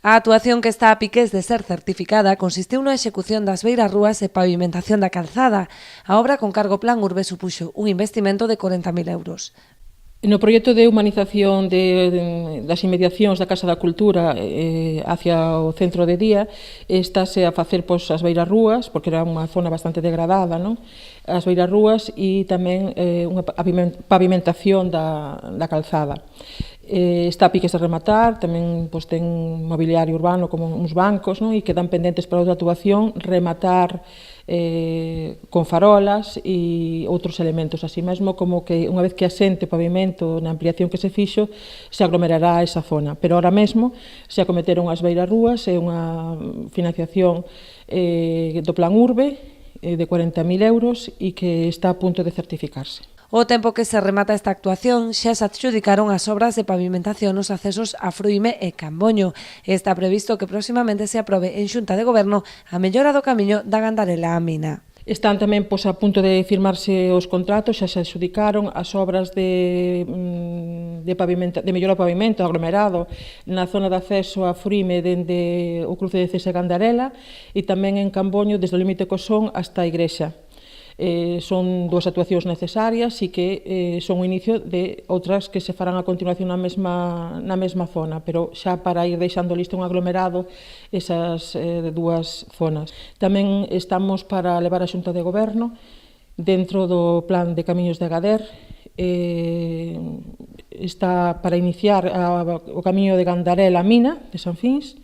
A actuación que está a piques de ser certificada consistiu na execución das beirarrúas e pavimentación da calzada. A obra con cargo Plan Urbe supuxo un investimento de 40.000 euros. No proxecto de humanización das inmediacións da Casa da Cultura hacia o centro de día estáse a facer as beirarrúas, porque era unha zona bastante degradada, non? As beirarrúas e tamén unha pavimentación da calzada. Está a piques de rematar, tamén ten mobiliario urbano como uns bancos, non? E quedan pendentes para outra actuación rematar con farolas e outros elementos, así mesmo como que unha vez que asente o pavimento na ampliación que se fixo, se aglomerará esa zona. Pero ahora mesmo se acometeron as beirarrúas e unha financiación do Plan Urbe de 40.000 euros e que está a punto de certificarse. O tempo que se remata esta actuación xa se adxudicaron as obras de pavimentación nos accesos a Fruime e Camboño. Está previsto que próximamente se aprobe en Xunta de Goberno a mellora do camiño da Gandarela á Mina. Están tamén a punto de firmarse os contratos, xa se adxudicaron as obras de mellora do pavimento aglomerado na zona de acceso a Fruime dende o cruce de Cese Gandarela e tamén en Camboño desde o límite co Son hasta a igrexa. Son dúas actuacións necesarias e que son o inicio de outras que se farán a continuación na mesma zona, pero xa para ir deixando listo un aglomerado esas dúas zonas. Tamén estamos para levar a Xunta de Goberno dentro do plan de camiños de Agader, está para iniciar o camiño de Gandarela a Mina, de San Fins.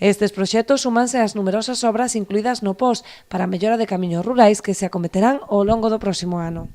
Estes proxectos súmanse ás numerosas obras incluídas no POS para a mellora de camiños rurais que se acometerán ao longo do próximo ano.